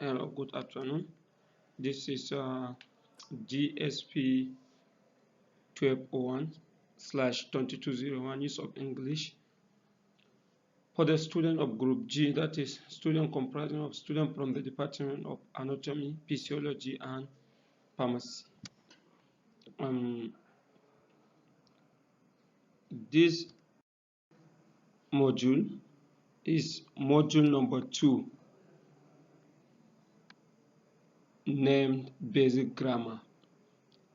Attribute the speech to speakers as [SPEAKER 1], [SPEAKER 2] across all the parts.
[SPEAKER 1] Hello, good afternoon. This is GSP 1201/2201 use of English for the student of Group G, that is student comprising of students from the Department of Anatomy, Physiology, and Pharmacy. This module is module number 2, named Basic Grammar.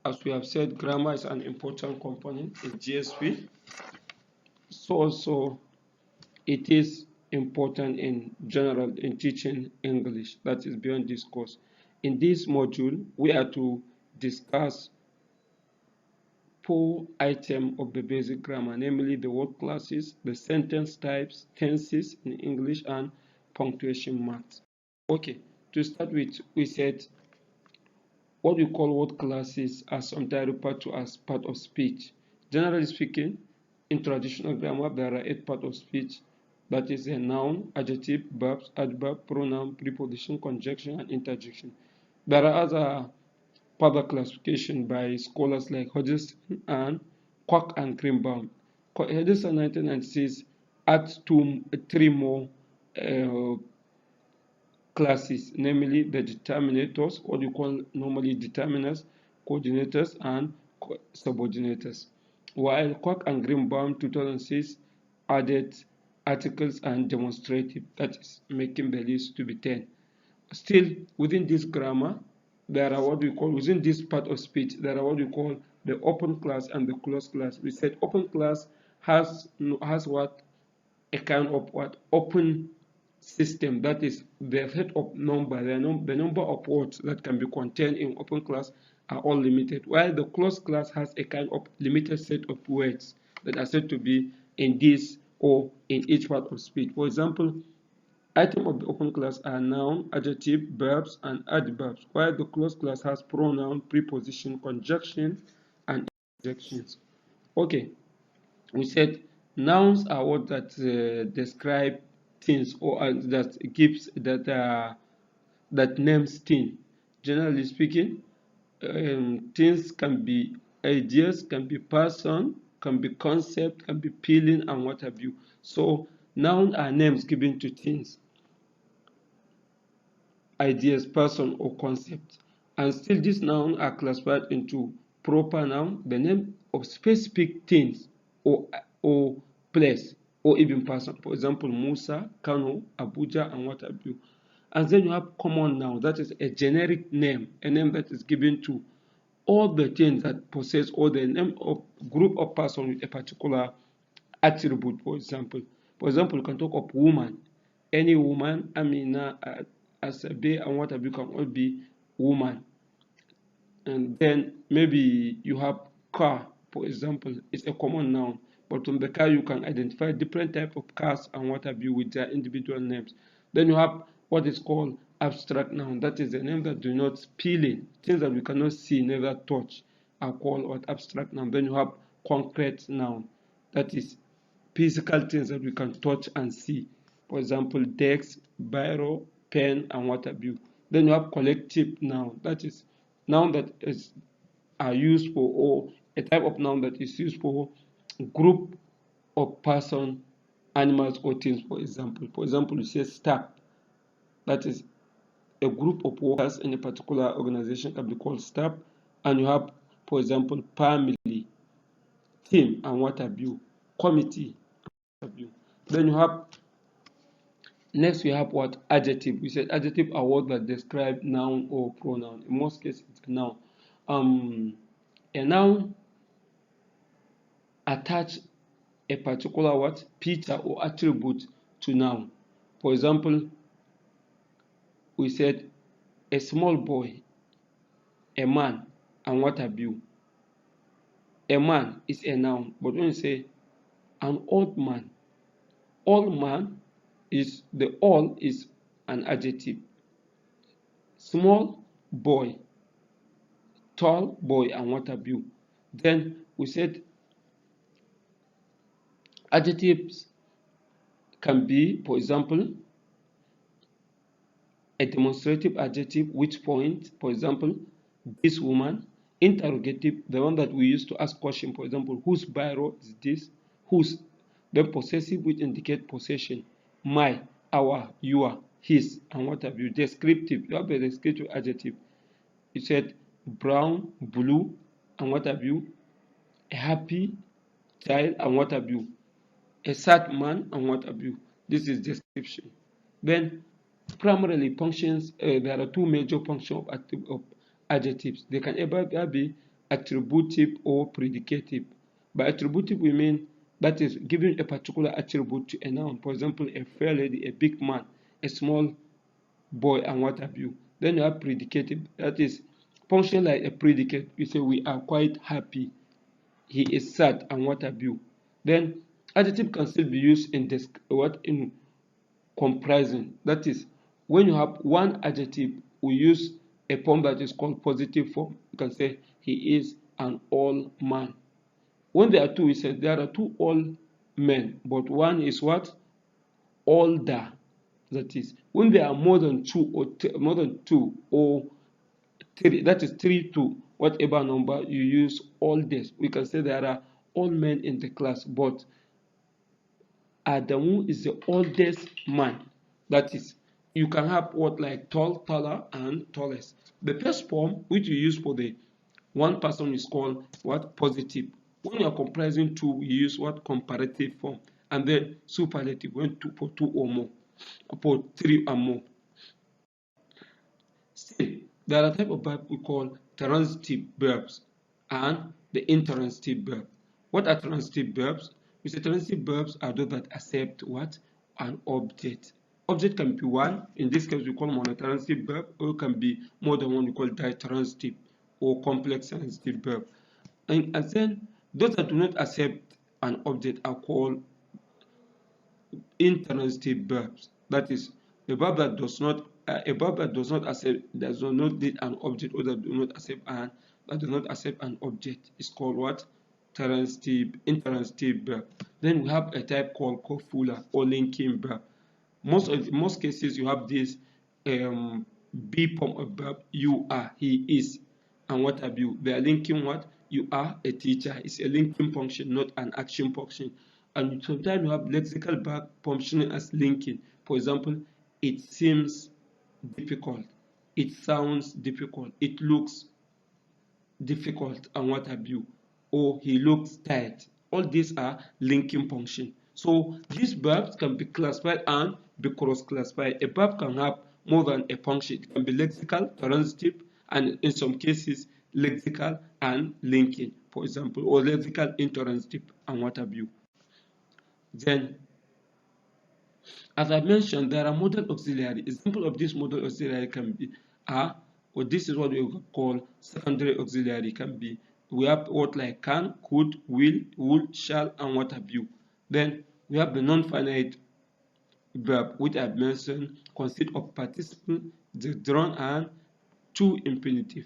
[SPEAKER 1] As we have said, grammar is an important component in GSP. So also it is important in general in teaching English, that is beyond this course. In this module, we are to discuss 4 items of the basic grammar, namely the word classes, the sentence types, tenses in English, and punctuation marks. Okay, to start with, we said what we call word classes are sometimes referred to as part of speech. Generally speaking, in traditional grammar, there are 8 parts of speech. That is a noun, adjective, verbs, adverb, pronoun, preposition, conjunction, and interjection. There are other further classification by scholars like Hodgson and Kwak and Greenbaum. Hodgson 1996 adds 3 more classes, namely the determinators, what you call normally determiners, coordinators, and subordinators. While Kwak and Greenbaum 2006 added articles and demonstrative, that is making the list to be 10. Still, within this grammar, there are what we call, within this part of speech, there are what we call the open class and the closed class. We said open class has what? A kind of what? Open system, that is the set of number, the number of words that can be contained in open class are all limited, while the closed class has a kind of limited set of words that are said to be in this or in each part of speech. For example, items of the open class are noun, adjective, verbs, and adverbs, while the closed class has pronoun, preposition, conjunction, and interjections. Okay, we said nouns are what that describe things or that gives that names things. Generally speaking, things can be ideas, can be person, can be concept, can be feeling, and what have you. So nouns are names given to things, ideas, person, or concept. And still these nouns are classified into proper noun, the name of specific things or place or even person. For example, Musa, Kano, Abuja, and what have you. And then you have common noun, that is a generic name, a name that is given to all the things that possess or the name of group of person with a particular attribute. For example, you can talk of woman. Any woman, Amina, Asabe, and what have you can all be woman. And then maybe you have car, for example, it's a common noun. But from the car, you can identify different type of cars and what have you with their individual names. Then you have what is called abstract noun. That is a name that do not feeling. Things that we cannot see, neither touch, are called what abstract noun. Then you have concrete noun. That is physical things that we can touch and see. For example, desk, biro, pen, and what have you. Then you have collective noun. That is noun that are used for, or a type of noun that is used for group of person, animals, or things. For example, you say staff. That is a group of workers in a particular organization can be called staff. And you have, for example, family, team, and what have you, committee. Then you have next we have what? Adjective. We said adjective are words that describe noun or pronoun. In most cases, it's a noun. A noun attach a particular what? Feature or attribute to noun. For example, we said a small boy, a man, and what have you. A man is a noun, but when you say an old man is the all is an adjective. Small boy, tall boy, and what have you. Then we said adjectives can be, for example, a demonstrative adjective which points, for example, this woman. Interrogative, the one that we use to ask question, for example, whose biro is this? Whose? Then possessive, which indicate possession. My, our, your, his, and what have you. Descriptive, you have a descriptive adjective. You said brown, blue, and what have you. A happy child, and what have you. A sad man, and what have you. This is description. Then primarily functions, there are two major functions of adjectives. They can either be attributive or predicative. By attributive we mean that is giving a particular attribute to a noun. For example, a fair lady, a big man, a small boy, and what have you. Then you have predicative, that is function like a predicate. You say we are quite happy, he is sad, and what have you. Then adjective can still be used in this in comprising. That is, when you have one adjective, we use a form that is called positive form. You can say he is an old man. When there are two, we say there are two old men, but one is what? Older. That is, when there are more than two or three, that is 3 to whatever number, you use oldest. We can say there are old men in the class, but Adamu is the oldest man. That is, you can have what like tall, taller, and tallest. The first form which you use for the one person is called what? Positive. When you are comprising two, you use what? Comparative form. And then superlative, when for two or more, for three or more. Still, there are type of verb we call transitive verbs and the intransitive verb. What are transitive verbs? We say transitive verbs are those that accept what? An object. Object can be one. In this case, we call monotransitive verb, or it can be more than one. We call ditransitive or complex transitive verb. And then those that do not accept an object are called intransitive verbs. That is, a verb that does not need an object, or that does not accept an object is called what? Intransitive verb. Then we have a type called copula or linking verb. Most cases you have this be form of verb. You are, he is, and what have you. They are linking what? You are a teacher. It's a linking function, not an action function. And sometimes you have lexical verb functioning as linking. For example, it seems difficult, it sounds difficult, it looks difficult, and what have you. Or he looks tired. All these are linking functions. So these verbs can be classified and be cross-classified. A verb can have more than a function. It can be lexical, transitive, and in some cases lexical and linking, for example, or lexical, intransitive, and what have you. Then, as I mentioned, there are modal auxiliary. Example of this modal auxiliary can be or this is what we call secondary auxiliary. Can be, we have what like can, could, will, would, shall, and what have you. Then we have the non-finite verb, which I've mentioned, consist of participle, the drawn, and to infinitive.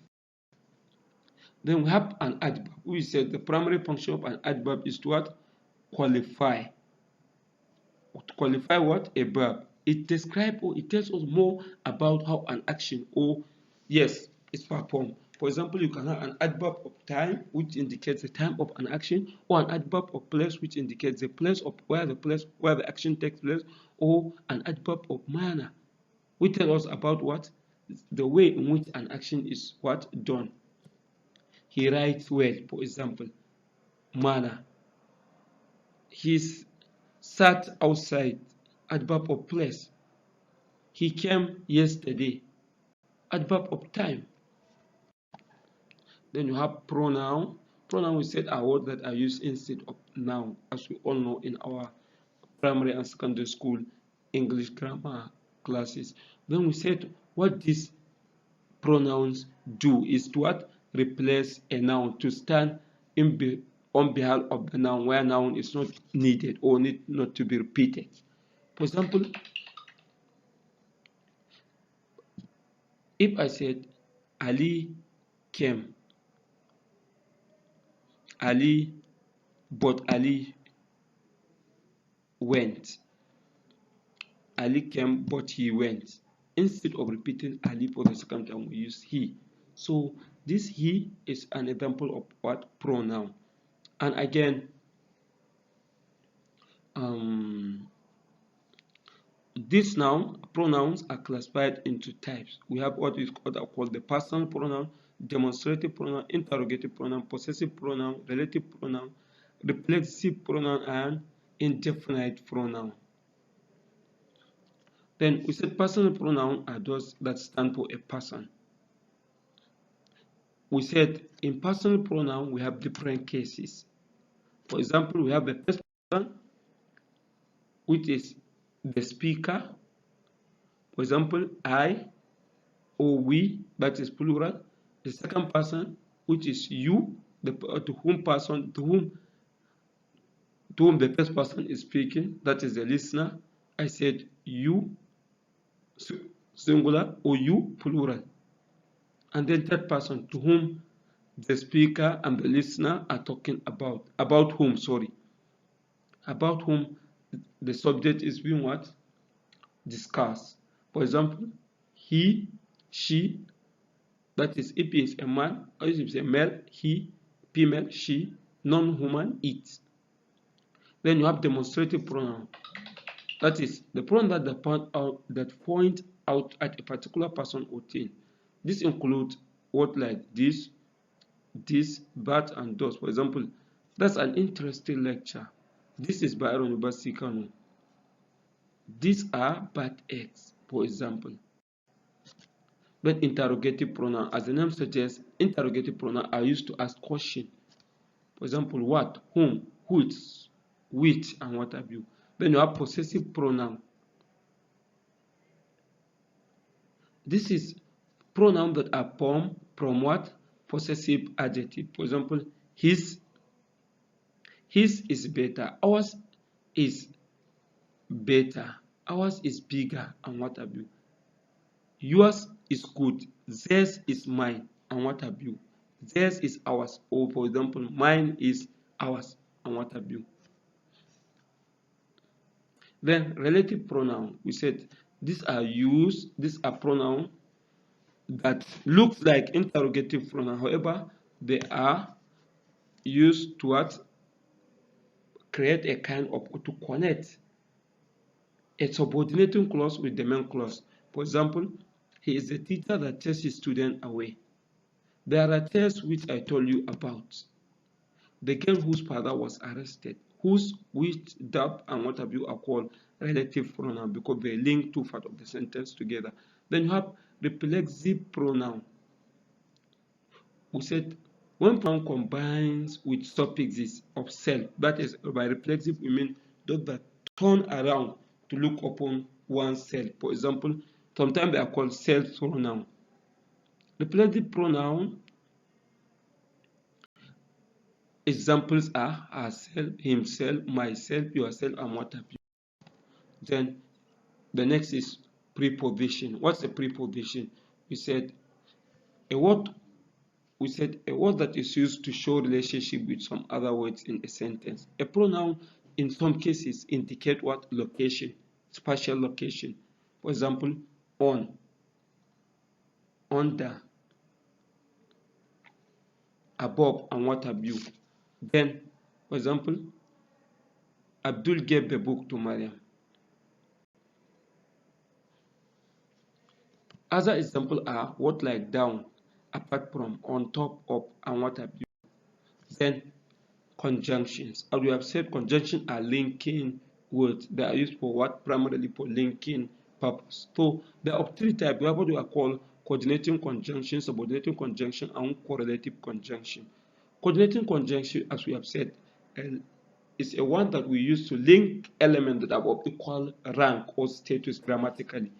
[SPEAKER 1] Then we have an adverb. We said the primary function of an adverb is to what? Qualify. To qualify what? A verb. It describes or it tells us more about how an action or yes is performed. For example, you can have an adverb of time, which indicates the time of an action, or an adverb of place, which indicates the place of where the action takes place, or an adverb of manner, which tells us about what? The way in which an action is what? Done. He writes well, for example, manner. He's sat outside, adverb of place. He came yesterday, adverb of time. Then you have pronoun. Pronoun, we said, are words that are used instead of noun, as we all know in our primary and secondary school English grammar classes. Then we said what these pronouns do is to what? Replace a noun, to stand on behalf of the noun where noun is not needed or need not to be repeated. For example, if I said Ali came, but Ali went. Ali came, but he went. instead of repeating Ali for the second time, we use he. So this he is an example of what? Pronoun. And again, these pronouns are classified into types. We have what is called the personal pronoun, demonstrative pronoun, interrogative pronoun, possessive pronoun, relative pronoun, reflexive pronoun, and indefinite pronoun. Then we said personal pronoun are those that stand for a person. We said in personal pronoun we have different cases. For example, we have the first person, which is the speaker. For example, I or we, that is plural. The second person, which is you, to whom the first person is speaking, that is the listener. I said you singular or you plural. And then third person, to whom the speaker and the listener are talking about whom the subject is being what? Discussed. For example, he, she, that is if it's a man, or if it's a male, he, female, she, non-human, it. Then you have demonstrative pronoun. That is the pronoun that point out at a particular person or thing. This includes words like this, that, and those. For example, that's an interesting lecture. This is by Aaron Basikano. These are bad eggs, for example. But interrogative pronoun, as the name suggests, interrogative pronoun are used to ask questions. For example, what, whom, which, and what have you. Then you have possessive pronoun. This is pronoun that are formed from what? Possessive adjective. For example, his is better, ours is better, ours is bigger, and what have you. Yours is good, theirs is mine, and what have you. Theirs is ours, or for example, mine is ours, and what have you. Then relative pronoun, we said these are pronouns that look like interrogative pronoun. However, they are used to what? Create a kind of, to connect a subordinating clause with the main clause. For example, he is the teacher that takes his student away. There are tests which I told you about. The girl whose father was arrested, which, that, and what have you are called relative pronoun because they link two parts of the sentence together. Then you have reflexive pronoun. We said when pronoun combines with suffixes of self, that is, by reflexive we mean those that turn around to look upon oneself. For example, sometimes they are called self pronoun. Reflexive pronoun examples are herself, himself, myself, yourself, and what have you. Then the next is preposition. What's a preposition? We said a word that is used to show relationship with some other words in a sentence. A pronoun in some cases indicate what? Location, spatial location. For example, on, under, above, and what have you. Then, for example, Abdul gave the book to Mariam. Other examples are what like down, apart from, on top of, and what have you. Then conjunctions. As we have said, conjunctions are linking words. They are used for what? Primarily for linking purpose. So there are three types. We have what we are called coordinating conjunction, subordinating conjunction, and correlative conjunction. Coordinating conjunction, as we have said, is a one that we use to link elements that are of equal rank or status grammatically.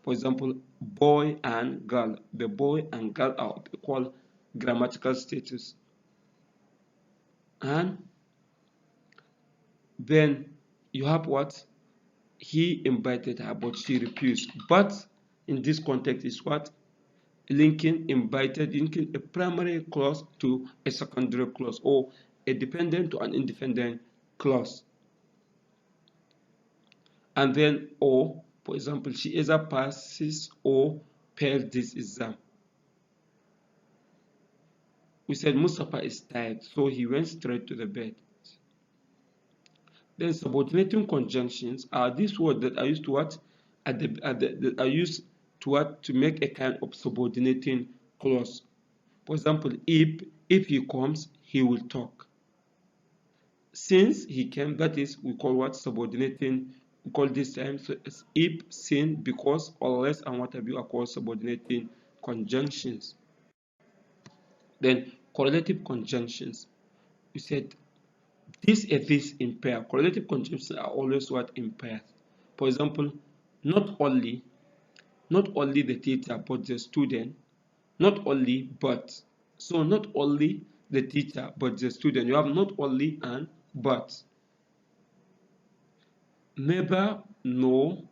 [SPEAKER 1] For example, boy and girl. The boy and girl are of equal grammatical status. And then you have what? He invited her, but she refused. But in this context is what? Linking a primary clause to a secondary clause, or a dependent to an independent clause. And then, or For example, she either passes or fails this exam. We said Mustafa is tired, so he went straight to the bed. Then subordinating conjunctions are these words that are used to what? That are used to what? To make a kind of subordinating clause. For example, if he comes, he will talk. Since he came, that is, we call what? Subordinating. We call this time so if, since, because, unless, and what have you are called subordinating conjunctions. Then correlative conjunctions. We said this and this in pair. Correlative conjunctions are always what? In pairs. For example, not only the teacher but the student, not only but. So not only the teacher but the student. You have not only and but. Never, no,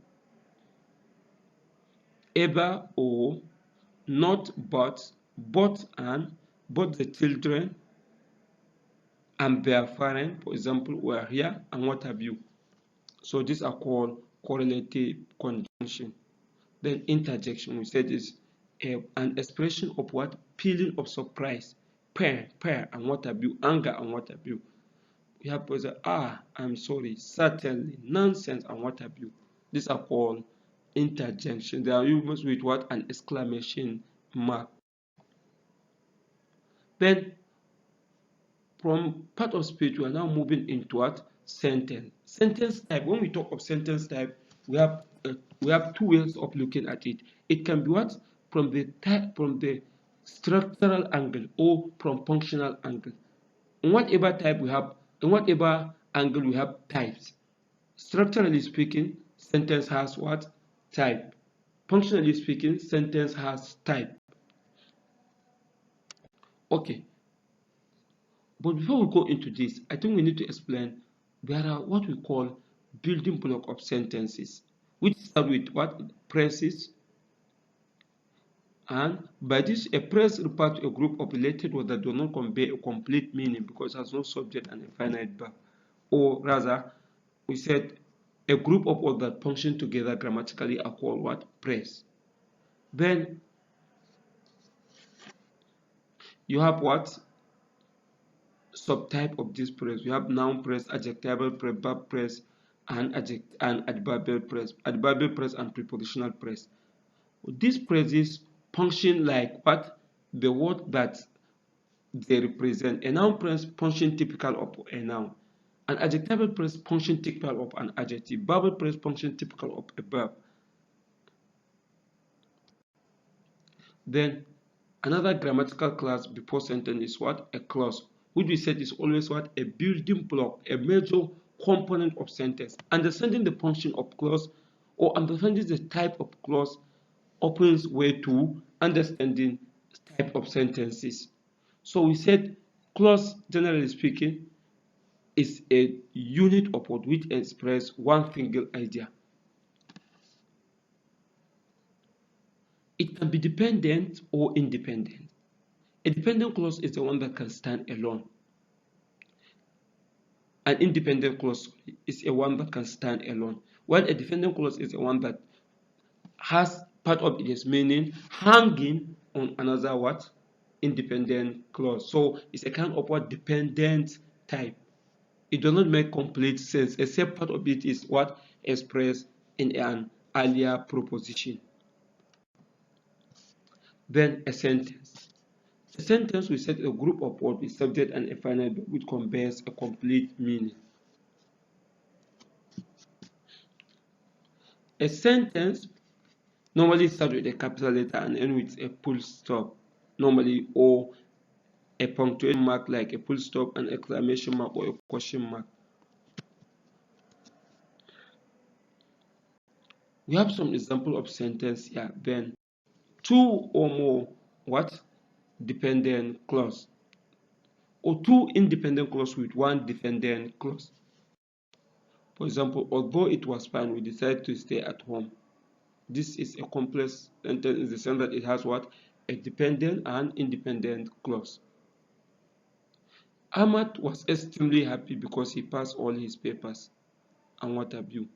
[SPEAKER 1] ever, or, not but and, but the children and their parents, for example, were here and what have you. So these are called correlative conjunction. Then interjection, we said, is an expression of what? Feeling of surprise, pain, and what have you, anger and what have you. We have words like, I'm sorry, certainly, nonsense and what have you. These are called interjection. They are used with what? An exclamation mark. Then from part of speech, we are now moving into what? Sentence. Sentence type. When we talk of sentence type, we have two ways of looking at it. It can be what? From the structural angle or from functional angle. In whatever angle we have types. Structurally speaking, sentence has what? Type. Functionally speaking, sentence has type. Okay. But before we go into this, I think we need to explain there are what we call building block of sentences, which start with what? Phrases. And by this, a phrase refers to a group of related words that do not convey a complete meaning because it has no subject and a finite verb. Or rather, we said a group of words that function together grammatically are called what? Phrase. Then you have what? Subtype of this phrase. We have noun phrase, adjectival phrase, verb phrase, and adverbial phrase. Adverbial phrase and prepositional phrase. These phrases function like what? The word that they represent. A noun phrase function typical of a noun. An adjectival phrase function typical of an adjective. Verb phrase function typical of a verb. Then another grammatical class before sentence is what? A clause, which we said is always what? A building block, a major component of sentence. Understanding the function of clause or understanding the type of clause opens way to understanding type of sentences. So we said clause, generally speaking, is a unit of word which expresses one single idea. It can be dependent or independent. A dependent clause is the one that can stand alone. An independent clause is a one that can stand alone. While a dependent clause is the one that has part of its meaning hanging on another what? Independent clause. So it's a kind of what? Dependent type. It does not make complete sense except part of it is what? Expressed in an earlier proposition. Then a sentence. A sentence will set a group of words with subject and a finite verb which conveys a complete meaning. A sentence normally starts with a capital letter and ends with a full stop, normally, or a punctuation mark like a full stop, an exclamation mark, or a question mark. We have some example of sentence here. Then two or more what? Dependent clause, or two independent clause with one dependent clause. For example, although it was fine, we decided to stay at home. This is a complex sentence in the sense that it has what? A dependent and independent clause. Ahmad was extremely happy because he passed all his papers and what have you.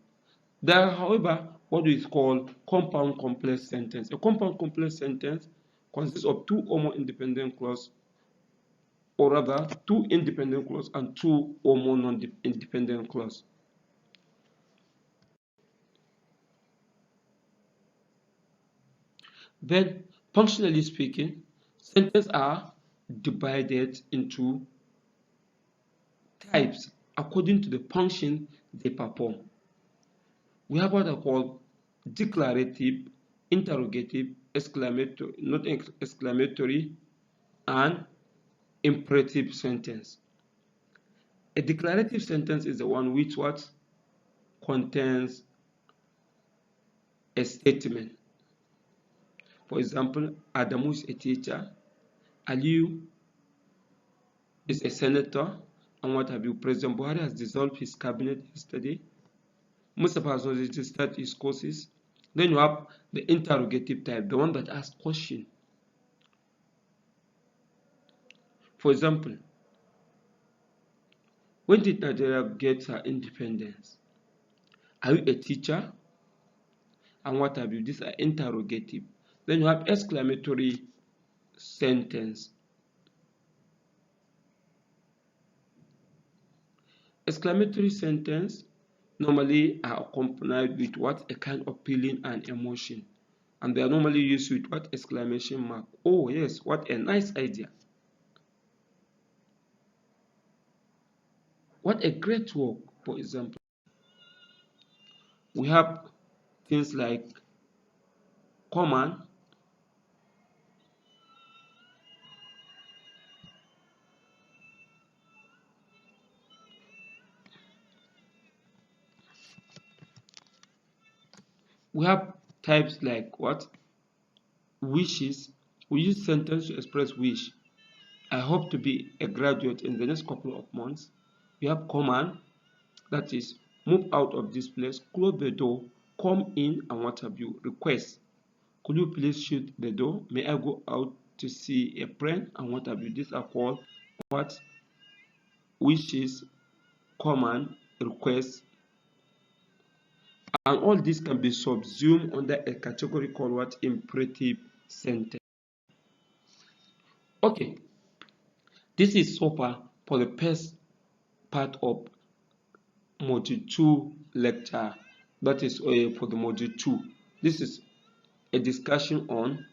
[SPEAKER 1] There are, however, what we call compound complex sentence. A compound complex sentence consists of two or more independent clauses, or rather two independent clauses and two or more non-independent clauses. Then, functionally speaking, sentences are divided into types according to the function they perform. We have what are called declarative, interrogative, exclamatory, not exclamatory, and imperative sentence. A declarative sentence is the one which what contains a statement. For example, Adamu is a teacher, Aliyu is a senator, and what have you? President Buhari has dissolved his cabinet yesterday. Mustafa has registered his courses. Then you have the interrogative type, the one that asks question. For example, when did Nigeria get her independence? Are you a teacher? And what have you? These are interrogative. Then you have exclamatory sentence. Exclamatory sentence normally are accompanied with what? A kind of feeling and emotion. And they are normally used with what? Exclamation mark. Oh yes, what a nice idea. What a great work, for example. We have things like command, we have types like what? Wishes. We use sentence to express wish. I hope to be a graduate in the next couple of months. We have command, that is, move out of this place, close the door, come in, and what have you. Request, could you please shut the door? May I go out to see a friend? And what have you. These are called what? Wishes, command, request. And all this can be subsumed under a category called what? Imperative sentence. Okay, this is so far for the first part of module 2 lecture, that is for the module 2. This is a discussion on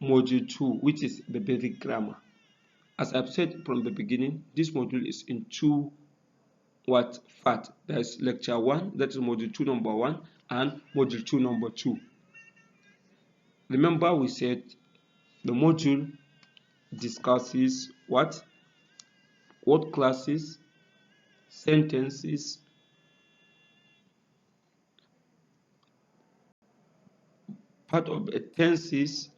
[SPEAKER 1] module 2, which is the basic grammar. As I've said from the beginning, this module is in two what part. There's lecture 1, that is module 2 number 1, and module 2 number 2. Remember we said the module discusses what? Word classes, sentences, part of tenses,